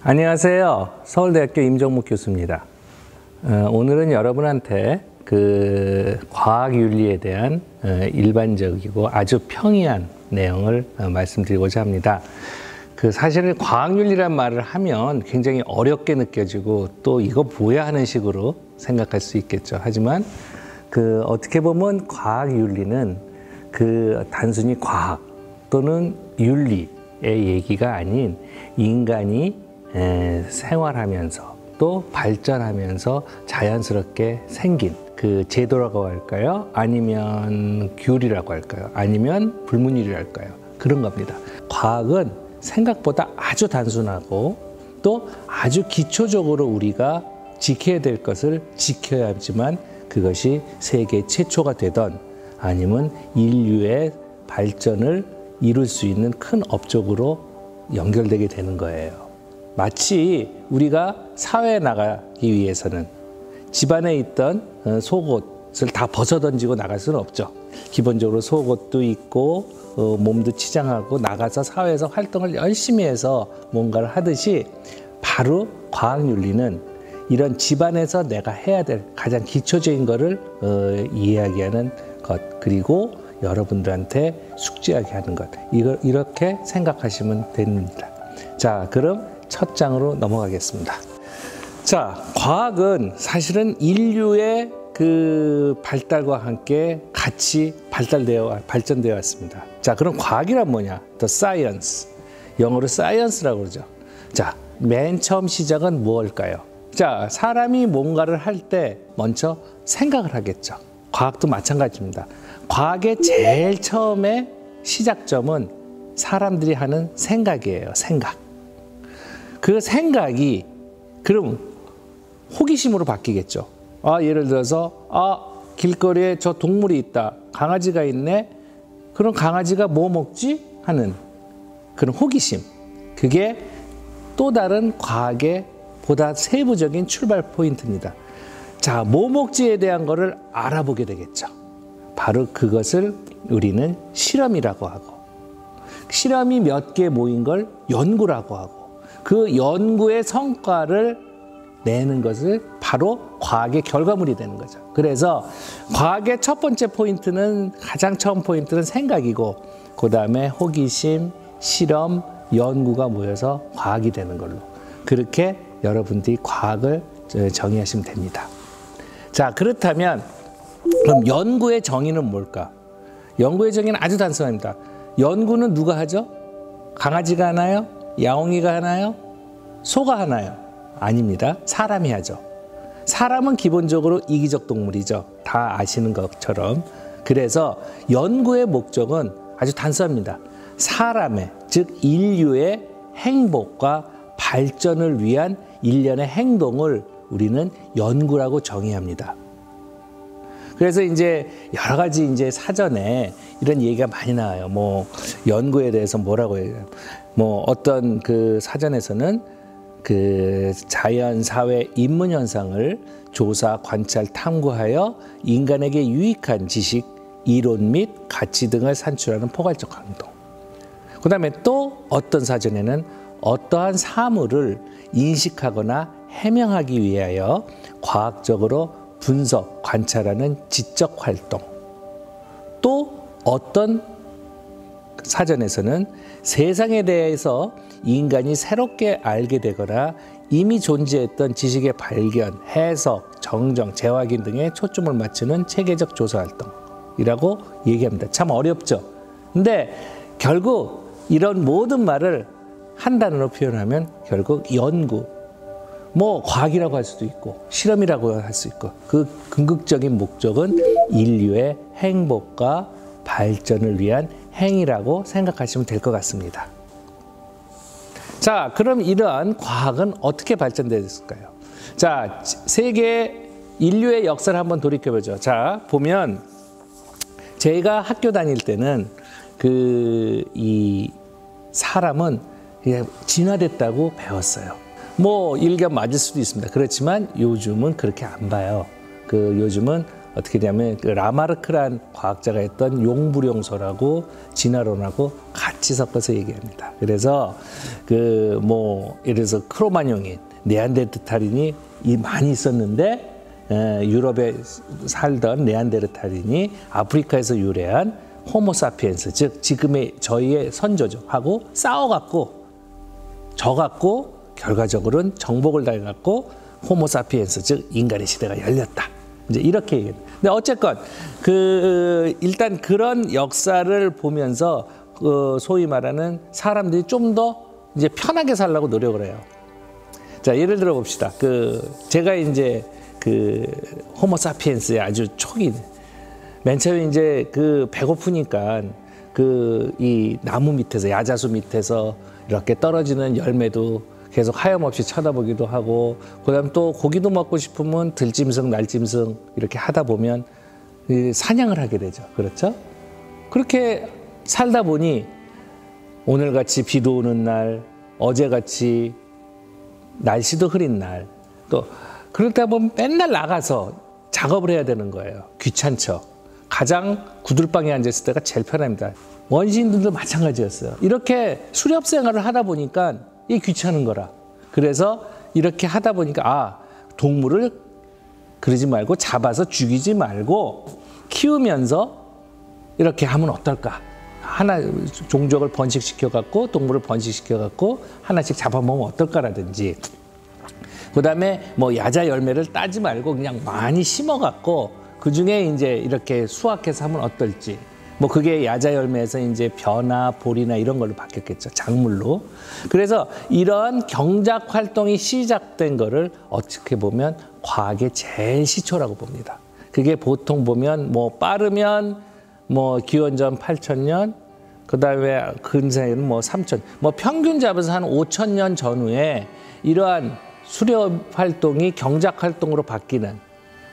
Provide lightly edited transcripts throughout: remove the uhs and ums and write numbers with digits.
안녕하세요. 서울대학교 임종묵 교수입니다. 오늘은 여러분한테 과학윤리에 대한 일반적이고 아주 평이한 내용을 말씀드리고자 합니다. 사실은 과학윤리란 말을 하면 굉장히 어렵게 느껴지고 또 이거 뭐야 하는 식으로 생각할 수 있겠죠. 하지만 어떻게 보면 과학윤리는 단순히 과학 또는 윤리의 얘기가 아닌 인간이 생활하면서 또 발전하면서 자연스럽게 생긴 제도라고 할까요? 아니면 규율이라고 할까요? 아니면 불문율이라고 할까요? 그런 겁니다. 과학은 생각보다 아주 단순하고 또 아주 기초적으로 우리가 지켜야 될 것을 지켜야 하지만 그것이 세계 최초가 되던 아니면 인류의 발전을 이룰 수 있는 큰 업적으로 연결되게 되는 거예요. 마치 우리가 사회에 나가기 위해서는 집안에 있던 속옷을 다 벗어던지고 나갈 수는 없죠. 기본적으로 속옷도 입고 몸도 치장하고 나가서 사회에서 활동을 열심히 해서 뭔가를 하듯이 바로 과학윤리는 이런 집안에서 내가 해야 될 가장 기초적인 것을 이야기하는 것, 그리고 여러분들한테 숙지하게 하는 것, 이렇게 생각하시면 됩니다. 자, 그럼 첫 장으로 넘어가겠습니다. 자, 과학은 사실은 인류의 발달과 함께 같이 발전되어 왔습니다. 자, 그럼 과학이란 뭐냐? The science. 영어로 science라고 그러죠. 자, 맨 처음 시작은 무엇일까요? 자, 사람이 뭔가를 할 때 먼저 생각을 하겠죠. 과학도 마찬가지입니다. 과학의 제일 처음에 시작점은 사람들이 하는 생각이에요. 생각. 그 생각이 그럼 호기심으로 바뀌겠죠. 예를 들어서 길거리에 저 동물이 있다. 강아지가 있네. 그럼 강아지가 뭐 먹지? 하는 그런 호기심. 그게 또 다른 과학의 보다 세부적인 출발 포인트입니다. 자, 뭐 먹지에 대한 거를 알아보게 되겠죠. 바로 그것을 우리는 실험이라고 하고, 실험이 몇 개 모인 걸 연구라고 하고, 그 연구의 성과를 내는 것을 바로 과학의 결과물이 되는 거죠. 그래서 과학의 첫 번째 포인트는, 가장 처음 포인트는 생각이고, 그 다음에 호기심, 실험, 연구가 모여서 과학이 되는 걸로, 그렇게 여러분들이 과학을 정의하시면 됩니다. 자, 그렇다면 그럼 연구의 정의는 뭘까? 연구의 정의는 아주 단순합니다. 연구는 누가 하죠? 강아지가 하나요? 야옹이가 하나요? 소가 하나요? 아닙니다. 사람이 하죠. 사람은 기본적으로 이기적 동물이죠. 다 아시는 것처럼. 그래서 연구의 목적은 아주 단순합니다. 사람의, 즉 인류의 행복과 발전을 위한 일련의 행동을 우리는 연구라고 정의합니다. 그래서 이제 여러 가지 이제 사전에 이런 얘기가 많이 나와요. 뭐 연구에 대해서 뭐라고 해요? 뭐 어떤 사전에서는 자연, 사회, 인문 현상을 조사, 관찰, 탐구하여 인간에게 유익한 지식, 이론 및 가치 등을 산출하는 포괄적 행동. 그 다음에 또 어떤 사전에는 어떠한 사물을 인식하거나 해명하기 위하여 과학적으로 분석, 관찰하는 지적 활동. 또 어떤 사전에서는 세상에 대해서 인간이 새롭게 알게 되거나 이미 존재했던 지식의 발견, 해석, 정정, 재확인 등에 초점을 맞추는 체계적 조사 활동이라고 얘기합니다. 참 어렵죠. 근데 결국 이런 모든 말을 한 단어로 표현하면 결국 연구, 뭐 과학이라고 할 수도 있고 실험이라고 할 수 있고, 그 궁극적인 목적은 인류의 행복과 발전을 위한 행위라고 생각하시면 될 것 같습니다. 자, 그럼 이러한 과학은 어떻게 발전됐을까요? 자, 세계 인류의 역사를 한번 돌이켜보죠. 자, 보면 제가 학교 다닐 때는 이 사람은 그냥 진화됐다고 배웠어요. 뭐 일견 맞을 수도 있습니다. 그렇지만 요즘은 그렇게 안 봐요. 요즘은 어떻게 되냐면 그 라마르크란 과학자가 했던 용불용설하고 진화론하고 같이 섞어서 얘기합니다. 그래서 그 뭐 예를 들어서 크로마뇽인 네안데르탈인이 많이 있었는데 유럽에 살던 네안데르탈인이 아프리카에서 유래한 호모사피엔스, 즉 지금의 저희의 선조죠 하고 싸워갖고 져갖고 결과적으로는 정복을 당해갖고 호모사피엔스, 즉 인간의 시대가 열렸다. 이제 이렇게 얘기해요. 근데 어쨌건 일단 그런 역사를 보면서 소위 말하는 사람들이 좀 더 이제 편하게 살려고 노력을 해요. 자, 예를 들어 봅시다. 제가 이제 호모사피엔스의 아주 초기, 맨 처음에 이제 배고프니까 이 나무 밑에서, 야자수 밑에서 이렇게 떨어지는 열매도 계속 하염없이 쳐다보기도 하고, 그다음 또 고기도 먹고 싶으면 들짐승, 날짐승 이렇게 하다 보면 사냥을 하게 되죠. 그렇죠? 그렇게 살다 보니 오늘같이 비도 오는 날, 어제같이 날씨도 흐린 날, 또 그러다 보면 맨날 나가서 작업을 해야 되는 거예요. 귀찮죠. 가장 구들방에 앉았을 때가 제일 편합니다. 원시인들도 마찬가지였어요. 이렇게 수렵 생활을 하다 보니까 이게 귀찮은 거라. 그래서 이렇게 하다 보니까 동물을 그러지 말고 잡아서 죽이지 말고 키우면서 이렇게 하면 어떨까? 하나 종족을 번식시켜 갖고 동물을 번식시켜 갖고 하나씩 잡아먹으면 어떨까라든지, 그다음에 뭐 야자 열매를 따지 말고 그냥 많이 심어 갖고 그 중에 이제 이렇게 수확해서 하면 어떨지. 뭐 그게 야자 열매에서 이제 벼나 보리나 이런 걸로 바뀌었겠죠. 작물로. 그래서 이런 경작 활동이 시작된 거를 어떻게 보면 과학의 제일 시초라고 봅니다. 그게 보통 보면 뭐 빠르면 뭐 기원전 8,000년, 그다음에 근세에는 뭐 3,000, 뭐 평균 잡아서 한 5,000년 전후에 이러한 수렵 활동이 경작 활동으로 바뀌는,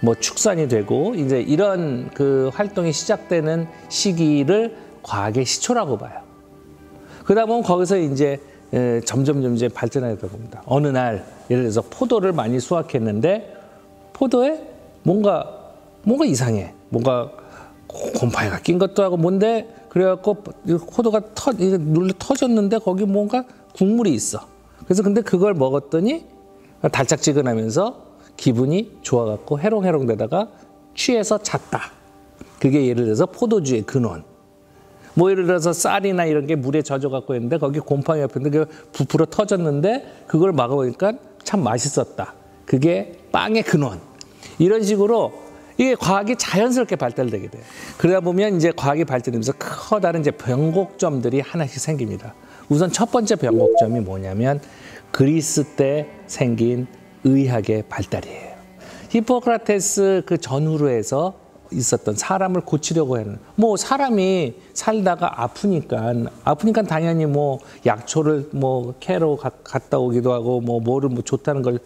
뭐 축산이 되고 이제 이런 활동이 시작되는 시기를 과학의 시초라고 봐요. 그러다 보면 거기서 이제 점점 이제 발전하다 봅니다. 어느 날 예를 들어서 포도를 많이 수확했는데 포도에 뭔가 이상해. 뭔가 곰팡이가 낀 것도 하고 뭔데, 그래갖고 포도가 눌러 터졌는데 거기 뭔가 국물이 있어. 그래서 근데 그걸 먹었더니 달짝지근하면서 기분이 좋아갖고 해롱해롱 되다가 취해서 잤다. 그게 예를 들어서 포도주의 근원. 뭐 예를 들어서 쌀이나 이런 게 물에 젖어갖고 있는데 거기 곰팡이가 있는데 부풀어 터졌는데 그걸 먹어보니까 참 맛있었다. 그게 빵의 근원. 이런 식으로 이게 과학이 자연스럽게 발달되게 돼요. 그러다 보면 이제 과학이 발전되면서 커다란 이제 변곡점들이 하나씩 생깁니다. 우선 첫 번째 변곡점이 뭐냐면 그리스 때 생긴 의학의 발달이에요. 히포크라테스 전후로 해서 있었던 사람을 고치려고 하는, 뭐 사람이 살다가 아프니까 당연히 뭐 약초를 뭐 캐러 갔다 오기도 하고 뭐를 좋다는 걸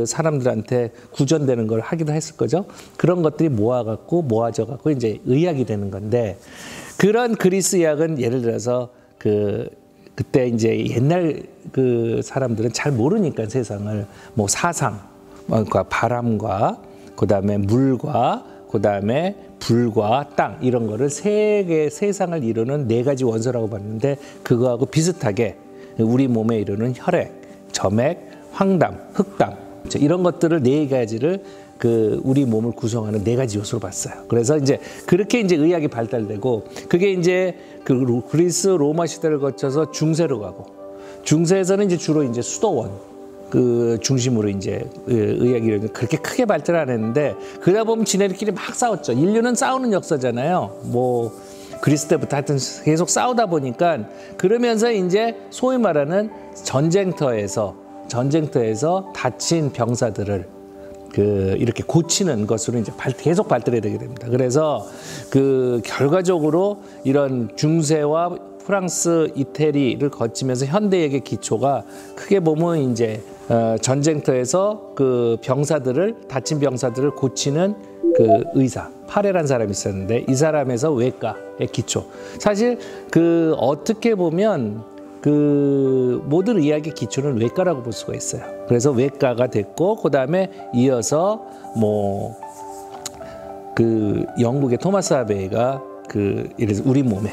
사람들한테 구전되는 걸 하기도 했을 거죠. 그런 것들이 모아져 갖고 이제 의학이 되는 건데, 그런 그리스 의학은 예를 들어서 그때 이제 옛날 사람들은 잘 모르니까 세상을 뭐 사상, 그러니까 바람과 그다음에 물과 그다음에 불과 땅, 이런 거를 세상을 이루는 4가지 원소라고 봤는데, 그거하고 비슷하게 우리 몸에 이루는 혈액, 점액, 황담, 흑담, 이런 것들을 4가지를 우리 몸을 구성하는 4가지 요소로 봤어요. 그래서 이제 그렇게 이제 의학이 발달되고, 그게 이제 그리스 로마 시대를 거쳐서 중세로 가고, 중세에서는 이제 주로 이제 수도원 중심으로 이제 의학이 그렇게 크게 발달 안 했는데, 그러다 보면 지네들끼리 막 싸웠죠. 인류는 싸우는 역사잖아요. 뭐 그리스 때부터 하여튼 계속 싸우다 보니까, 그러면서 이제 소위 말하는 전쟁터에서 다친 병사들을 이렇게 고치는 것으로 이제 계속 발달이 되게 됩니다. 그래서 결과적으로 이런 중세와 프랑스, 이태리를 거치면서 현대의학의 기초가 크게 보면 이제 전쟁터에서 다친 병사들을 고치는 의사, 파레란 사람이 있었는데, 이 사람에서 외과의 기초. 사실 어떻게 보면 모든 의학의 기초는 외과라고 볼 수가 있어요. 그래서 외과가 됐고, 그 다음에 이어서 그 영국의 토마스 하베이가 이래서 우리 몸에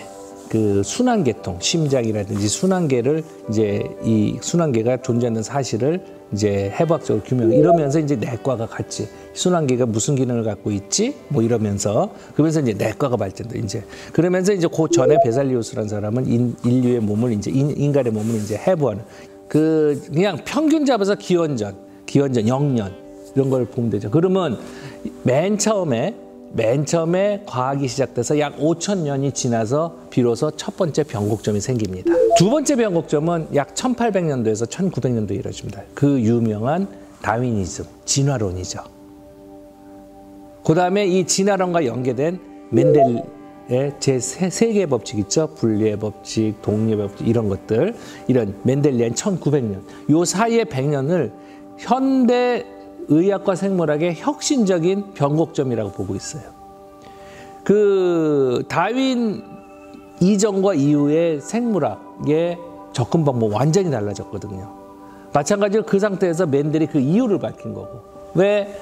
그 순환계통, 심장이라든지 순환계를 이제 이 순환계가 존재하는 사실을 이제 해부학적으로 규명. 이러면서 이제 내과가 같이 순환계가 무슨 기능을 갖고 있지? 뭐 이러면서 그러면서 이제 내과가 발전돼 이제 그러면서 이제 그 전에 베살리우스라는 사람은 인류의 몸을 이제 인간의 몸을 이제 해부하는 그냥 평균 잡아서 기원전 0년 이런 걸 보면 되죠. 그러면 맨 처음에 과학이 시작돼서 약 5,000년이 지나서 비로소 첫 번째 변곡점이 생깁니다. 두 번째 변곡점은 약 1800년도에서 1900년도에 이루어집니다. 그 유명한 다윈이즘, 진화론이죠. 그 다음에 이 진화론과 연계된 멘델의 세 개의 법칙 있죠. 분리의 법칙, 독립의 법칙 이런 것들. 이런 멘델리안 1900년. 요 사이의 100년을 현대 의학과 생물학의 혁신적인 변곡점이라고 보고 있어요. 그 다윈 이전과 이후의 생물학의 접근 방법 완전히 달라졌거든요. 마찬가지로 그 상태에서 멘델이 그 이유를 밝힌 거고 왜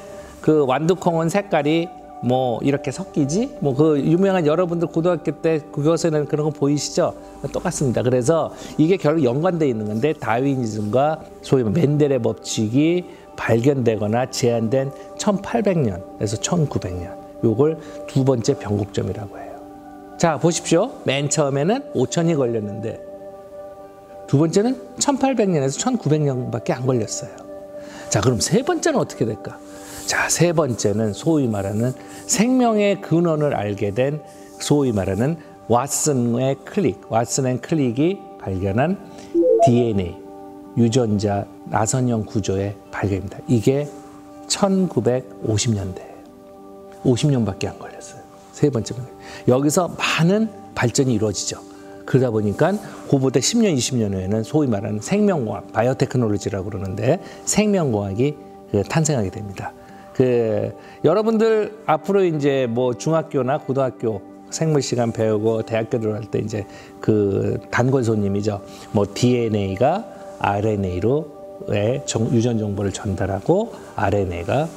그 완두콩은 색깔이 뭐 이렇게 섞이지? 뭐 그 유명한 여러분들 고등학교 때 그것에는 그런 거 보이시죠? 똑같습니다. 그래서 이게 결국 연관되어 있는 건데 다윈이즘과 소위 멘델의 법칙이 발견되거나 제한된 1800년에서 1900년 요걸 두 번째 변곡점이라고 해요. 자 보십시오. 맨 처음에는 5천이 걸렸는데 두 번째는 1800년에서 1900년밖에 안 걸렸어요. 자 그럼 세 번째는 어떻게 될까? 자 세 번째는 소위 말하는 생명의 근원을 알게 된 소위 말하는 왓슨 앤 클릭이 발견한 DNA 유전자 나선형 구조의 발견입니다. 이게 1950년대예요. 50년밖에 안 걸렸어요. 세 번째 발견. 여기서 많은 발전이 이루어지죠. 그러다 보니까 그보다 10년, 20년 후에는 소위 말하는 생명공학, 바이오테크놀로지라고 그러는데 생명공학이 탄생하게 됩니다. 여러분들 앞으로 이제 뭐 중학교나 고등학교 생물 시간 배우고 대학교 들어갈 때 이제 그 단골 손님이죠. 뭐 DNA가 RNA로 유전 정보를 전달하고 RNA가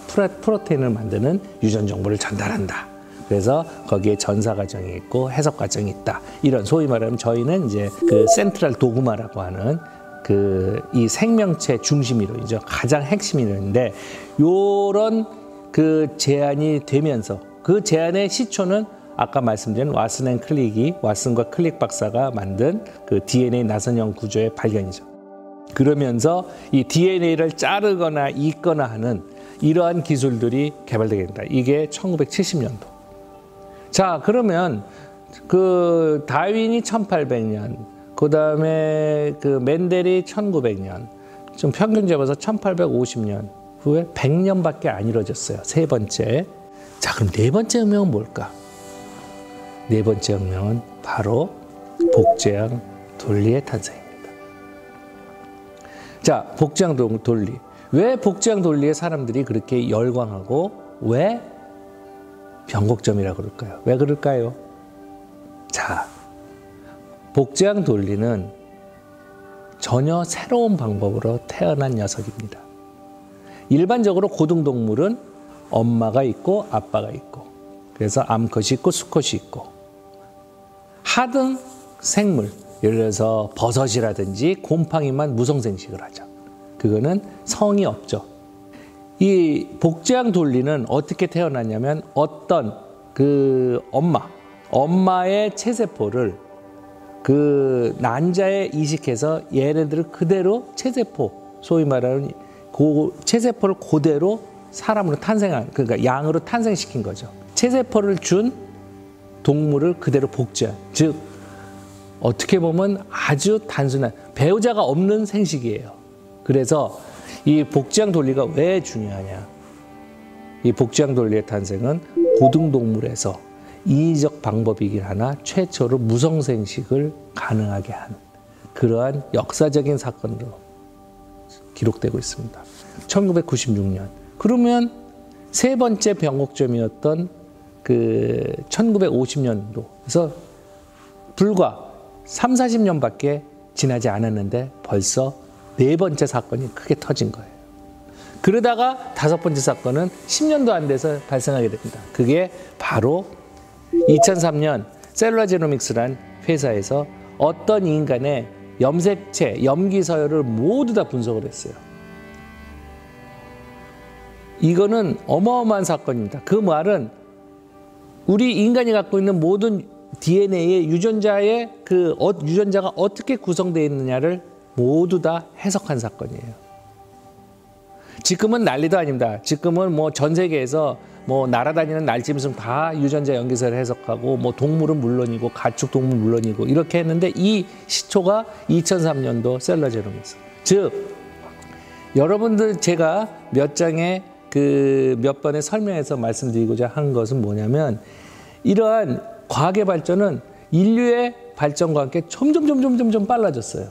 프로테인을 만드는 유전 정보를 전달한다. 그래서 거기에 전사 과정이 있고 해석 과정이 있다. 이런 소위 말하면 저희는 이제 그 센트럴 도그마라고 하는 이 생명체 중심이론이죠. 가장 핵심이론인데 요런 그 제안이 되면서 그 제안의 시초는 아까 말씀드린 왓슨과 클릭 박사가 만든 그 DNA 나선형 구조의 발견이죠. 그러면서 이 DNA를 자르거나 읽거나 하는 이러한 기술들이 개발되게 된다. 이게 1970년도. 자, 그러면 그 다윈이 1800년, 그 다음에 그 멘델이 1900년, 좀 평균 잡아서 1850년 후에 100년밖에 안 이루어졌어요. 세 번째. 자, 그럼 네 번째 혁명은 뭘까? 네 번째 혁명은 바로 복제형 돌리의 탄생입니다. 자, 복제형 돌리. 왜 복제형 돌리에 사람들이 그렇게 열광하고 왜 변곡점이라고 그럴까요? 왜 그럴까요? 자, 복제형 돌리는 전혀 새로운 방법으로 태어난 녀석입니다. 일반적으로 고등동물은 엄마가 있고 아빠가 있고 그래서 암컷이 있고 수컷이 있고 하등 생물 예를 들어서 버섯이라든지 곰팡이만 무성생식을 하죠. 그거는 성이 없죠. 이 복제형 돌리는 어떻게 태어났냐면 어떤 그 엄마의 체세포를 그 난자에 이식해서 얘네들을 그대로 체세포 소위 말하는 그 체세포를 그대로 사람으로 그러니까 양으로 탄생시킨 거죠. 체세포를 준 동물을 그대로 복제한 즉 어떻게 보면 아주 단순한 배우자가 없는 생식이에요. 그래서 이 복제형 돌리가 왜 중요하냐? 이 복제형 돌리의 탄생은 고등동물에서 인위적 방법이긴 하나 최초로 무성생식을 가능하게 한 그러한 역사적인 사건으로 기록되고 있습니다. 1996년. 그러면 세 번째 변곡점이었던 그 1950년도. 그래서 불과 3, 40년밖에 지나지 않았는데 벌써 네 번째 사건이 크게 터진 거예요. 그러다가 다섯 번째 사건은 10년도 안 돼서 발생하게 됩니다. 그게 바로 2003년 셀룰라 제노믹스란 회사에서 어떤 인간의 염색체, 염기 서열을 모두 다 분석을 했어요. 이거는 어마어마한 사건입니다. 그 말은 우리 인간이 갖고 있는 모든 DNA의 유전자의 유전자가 어떻게 구성되어 있느냐를 모두 다 해석한 사건이에요. 지금은 난리도 아닙니다. 지금은 뭐 전 세계에서 뭐 날아다니는 날짐승 다 유전자 연기서를 해석하고 뭐 동물은 물론이고 가축 동물 물론이고 이렇게 했는데 이 시초가 2003년도 셀룰라 제노믹스. 즉 여러분들 제가 몇 장의 몇 번의 설명에서 말씀드리고자 한 것은 뭐냐면 이러한 과학의 발전은 인류의 발전과 함께 점점 빨라졌어요.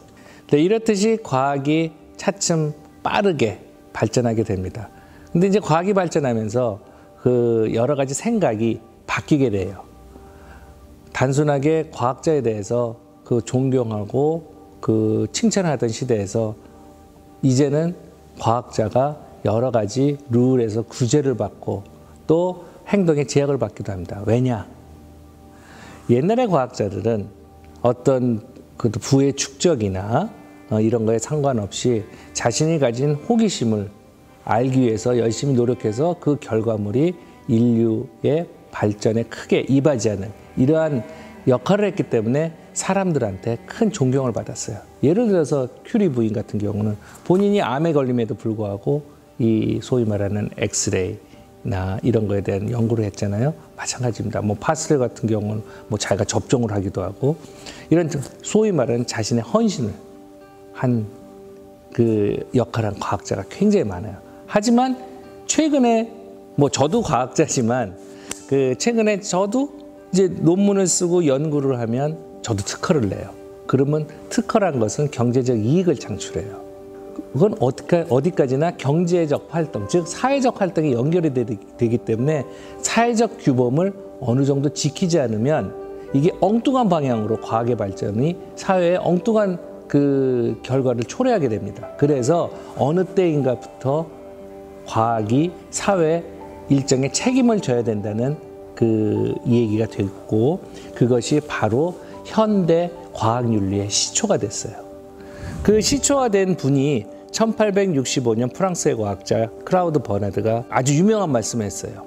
이렇듯이 과학이 차츰 빠르게 발전하게 됩니다. 근데 이제 과학이 발전하면서 여러 가지 생각이 바뀌게 돼요. 단순하게 과학자에 대해서 존경하고 칭찬하던 시대에서 이제는 과학자가 여러 가지 룰에서 구제를 받고 또 행동에 제약을 받기도 합니다. 왜냐? 옛날의 과학자들은 어떤 부의 축적이나 이런 거에 상관없이 자신이 가진 호기심을 알기 위해서 열심히 노력해서 그 결과물이 인류의 발전에 크게 이바지하는 이러한 역할을 했기 때문에 사람들한테 큰 존경을 받았어요. 예를 들어서 큐리 부인 같은 경우는 본인이 암에 걸림에도 불구하고 이 소위 말하는 엑스레이나 이런 거에 대한 연구를 했잖아요. 마찬가지입니다. 뭐 파슬레 같은 경우는 뭐 자기가 접종을 하기도 하고 이런 소위 말하는 자신의 헌신을 한 역할을 한 과학자가 굉장히 많아요. 하지만 최근에 뭐 저도 과학자지만 최근에 저도 이제 논문을 쓰고 연구를 하면 저도 특허를 내요. 그러면 특허란 것은 경제적 이익을 창출해요. 그건 어디까지나 경제적 활동, 즉 사회적 활동에 연결이 되기 때문에 사회적 규범을 어느 정도 지키지 않으면 이게 엉뚱한 방향으로 과학의 발전이 사회에 엉뚱한 결과를 초래하게 됩니다. 그래서 어느 때인가부터 과학이 사회에 일정의 책임을 져야 된다는 얘기가 됐고 그것이 바로 현대 과학윤리의 시초가 됐어요. 그 시초가 된 분이 1865년 프랑스의 과학자 클라우드 버나드가 아주 유명한 말씀을 했어요.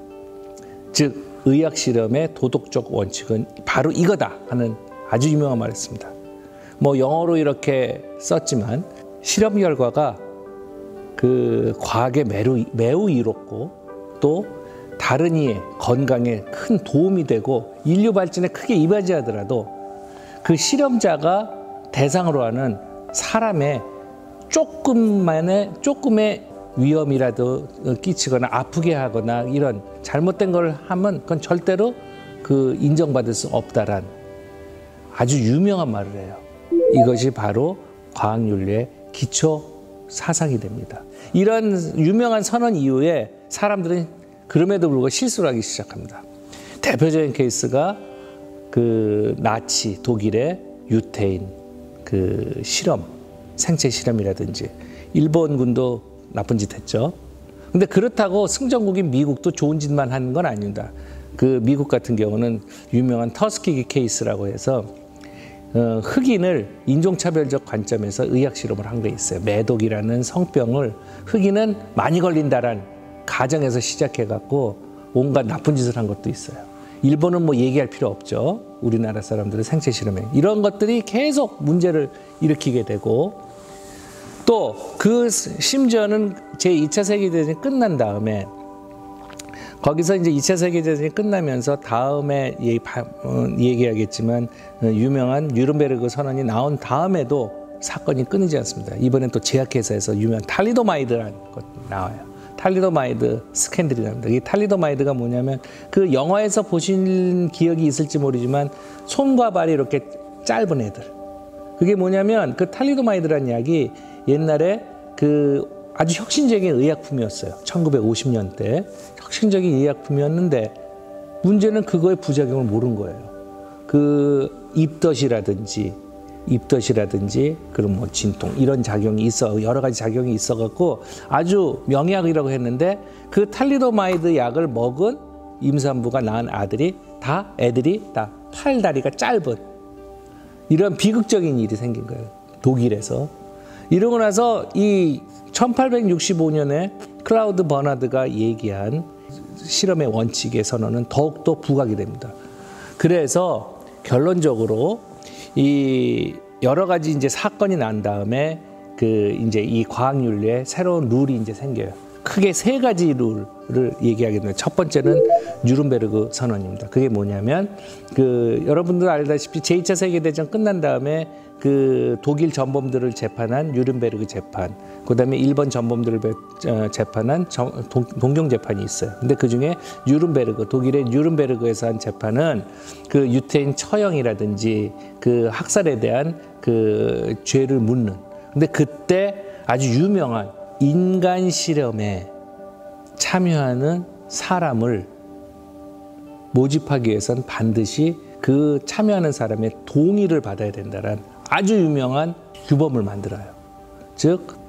즉 의학 실험의 도덕적 원칙은 바로 이거다 하는 아주 유명한 말을 했습니다. 뭐 영어로 이렇게 썼지만 실험 결과가 과학에 매우 이롭고 또 다른 이의 건강에 큰 도움이 되고 인류 발전에 크게 이바지하더라도 그 실험자가 대상으로 하는 사람의 조금의 위험이라도 끼치거나 아프게 하거나 이런 잘못된 걸 하면 그건 절대로 인정받을 수 없다란 아주 유명한 말을 해요. 이것이 바로 과학윤리의 기초 사상이 됩니다. 이런 유명한 선언 이후에 사람들은 그럼에도 불구하고 실수를 하기 시작합니다. 대표적인 케이스가 나치 독일의 유태인 실험, 생체 실험이라든지 일본군도 나쁜 짓 했죠. 근데 그렇다고 승전국인 미국도 좋은 짓만 하는 건 아닙니다. 미국 같은 경우는 유명한 터스키기 케이스라고 해서 흑인을 인종차별적 관점에서 의학 실험을 한 게 있어요. 매독이라는 성병을 흑인은 많이 걸린다란 가정에서 시작해갖고 온갖 나쁜 짓을 한 것도 있어요. 일본은 뭐 얘기할 필요 없죠. 우리나라 사람들의 생체 실험에 이런 것들이 계속 문제를 일으키게 되고 또 심지어는 제2차 세계대전이 끝난 다음에 거기서 이제 2차 세계대전이 끝나면서 다음에 얘기하겠지만 유명한 뉴른베르그 선언이 나온 다음에도 사건이 끊이지 않습니다. 이번엔 또 제약회사에서 유명한 탈리도마이드라는 것 나와요. 탈리도마이드 스캔들이 납니다. 이 탈리도마이드가 뭐냐면 영화에서 보신 기억이 있을지 모르지만 손과 발이 이렇게 짧은 애들. 그게 뭐냐면 탈리도마이드라는 약이 옛날에 아주 혁신적인 의약품이었어요. 1950년대 혁신적인 의약품이었는데 문제는 그거의 부작용을 모른 거예요. 입덧이라든지 입덧이라든지 그런 뭐 진통 이런 작용이 있어 여러 가지 작용이 있어갖고 아주 명약이라고 했는데 그 탈리도마이드 약을 먹은 임산부가 낳은 애들이 다 팔다리가 짧은 이런 비극적인 일이 생긴 거예요. 독일에서. 이러고 나서 이 1865년에 클라우드 버나드가 얘기한 실험의 원칙의 선언은 더욱더 부각이 됩니다. 그래서 결론적으로 이 여러 가지 이제 사건이 난 다음에 그 이제 이 과학윤리에 새로운 룰이 이제 생겨요. 크게 세 가지 룰을 얘기하게 됩니다. 첫 번째는 뉴른베르그 선언입니다. 그게 뭐냐면 그 여러분들 알다시피 제2차 세계대전 끝난 다음에 그 독일 전범들을 재판한 뉴른베르그 재판, 그다음에 일본 전범들을 재판한 동경 재판이 있어요. 근데 그 중에 독일의 뉴른베르그에서 한 재판은 그 유태인 처형이라든지 그 학살에 대한 그 죄를 묻는. 근데 그때 아주 유명한 인간 실험에 참여하는 사람을 모집하기 위해서는 반드시 그 참여하는 사람의 동의를 받아야 된다는 아주 유명한 규범을 만들어요. 즉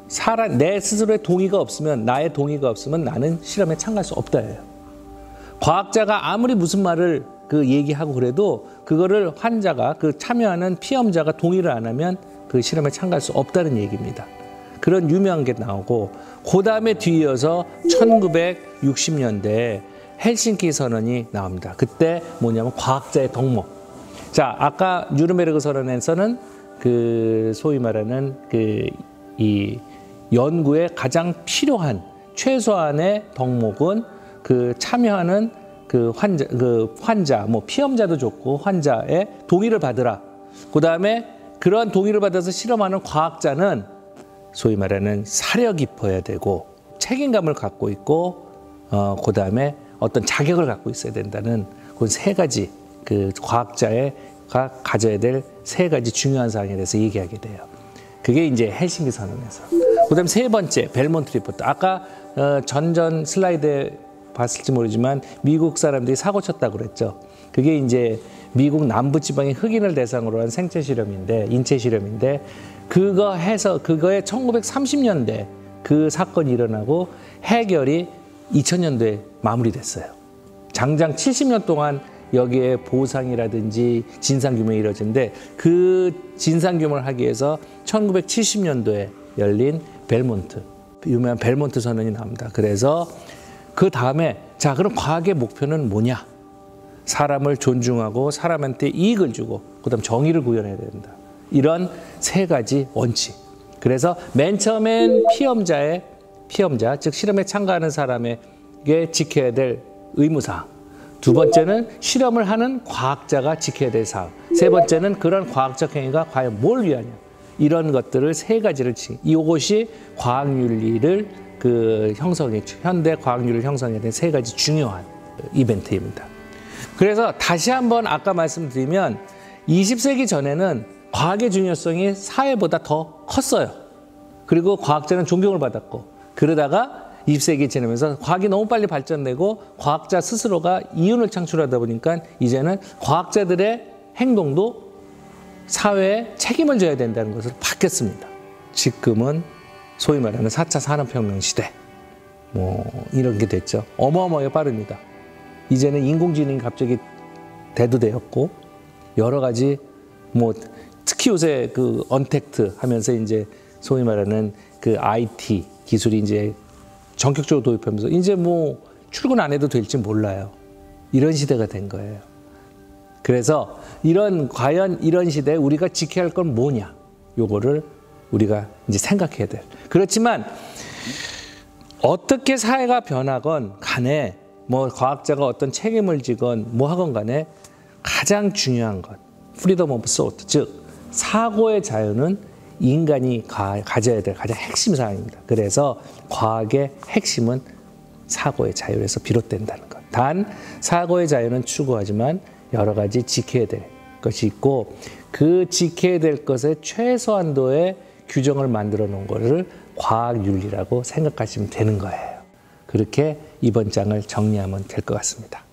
내 스스로의 동의가 없으면, 나의 동의가 없으면 나는 실험에 참가할 수 없다예요. 과학자가 아무리 무슨 말을 그 얘기하고 그래도 그거를 환자가 그 참여하는 피험자가 동의를 안 하면 그 실험에 참가할 수 없다는 얘기입니다. 그런 유명한 게 나오고, 그 다음에 뒤이어서 1960년대에 헬싱키 선언이 나옵니다. 그때 뭐냐면 과학자의 덕목. 자, 아까 뉴른베르그 선언에서는 그 소위 말하는 이 연구에 가장 필요한 최소한의 덕목은 그 참여하는 그 환자, 뭐 피험자도 좋고 환자의 동의를 받으라. 그 다음에 그러한 동의를 받아서 실험하는 과학자는 소위 말하는 사려 깊어야 되고 책임감을 갖고 있고 그 다음에 어떤 자격을 갖고 있어야 된다는 그 세 가지 그 과학자가 가져야 될 세 가지 중요한 사항에 대해서 얘기하게 돼요. 그게 이제 헬싱키 선언에서. 그다음 세 번째 벨몬트 리포트. 아까 전전 슬라이드에 봤을지 모르지만 미국 사람들이 사고 쳤다고 그랬죠. 그게 이제 미국 남부 지방의 흑인을 대상으로 한 생체 실험인데, 인체 실험인데, 그거에 1930년대 그 사건이 일어나고 해결이 2000년대에 마무리됐어요. 장장 70년 동안 여기에 보상이라든지 진상규명이 이루어지는데, 그 진상규명을 하기 위해서 1970년도에 열린 유명한 벨몬트 선언이 나옵니다. 그래서 그 다음에 자, 그럼 과학의 목표는 뭐냐? 사람을 존중하고 사람한테 이익을 주고 그다음 정의를 구현해야 된다. 이런 세 가지 원칙. 그래서 맨 처음엔 피험자, 즉 실험에 참가하는 사람에게 지켜야 될 의무사항. 두 번째는 실험을 하는 과학자가 지켜야 될 사항. 세 번째는 그런 과학적 행위가 과연 뭘 위하냐. 이런 것들을 세 가지를 이것이 과학윤리를 현대 과학윤리를 형성해야 된 세 가지 중요한 이벤트입니다. 그래서 다시 한번 아까 말씀드리면 20세기 전에는 과학의 중요성이 사회보다 더 컸어요. 그리고 과학자는 존경을 받았고, 그러다가 20세기 지나면서 과학이 너무 빨리 발전되고 과학자 스스로가 이윤을 창출하다 보니까 이제는 과학자들의 행동도 사회에 책임을 져야 된다는 것으로 바뀌었습니다. 지금은 소위 말하는 4차 산업혁명 시대 이런 게 됐죠. 어마어마하게 빠릅니다. 이제는 인공지능이 갑자기 대두되었고 여러 가지 특히 요새 그 언택트 하면서 이제 소위 말하는 그 IT 기술이 이제 전격적으로 도입하면서 이제 출근 안 해도 될지 몰라요. 이런 시대가 된 거예요. 그래서 과연 이런 시대에 우리가 지켜야 할 건 뭐냐? 요거를 우리가 이제 생각해야 돼요. 그렇지만 어떻게 사회가 변하건 간에 과학자가 어떤 책임을 지건 하건 간에 가장 중요한 것, freedom of thought, 즉 사고의 자유는 인간이 가져야 될 가장 핵심 사항입니다. 그래서 과학의 핵심은 사고의 자유에서 비롯된다는 것. 단 사고의 자유는 추구하지만 여러 가지 지켜야 될 것이 있고, 그 지켜야 될 것에 최소한도의 규정을 만들어 놓은 것을 과학윤리라고 생각하시면 되는 거예요. 그렇게 이번 장을 정리하면 될 것 같습니다.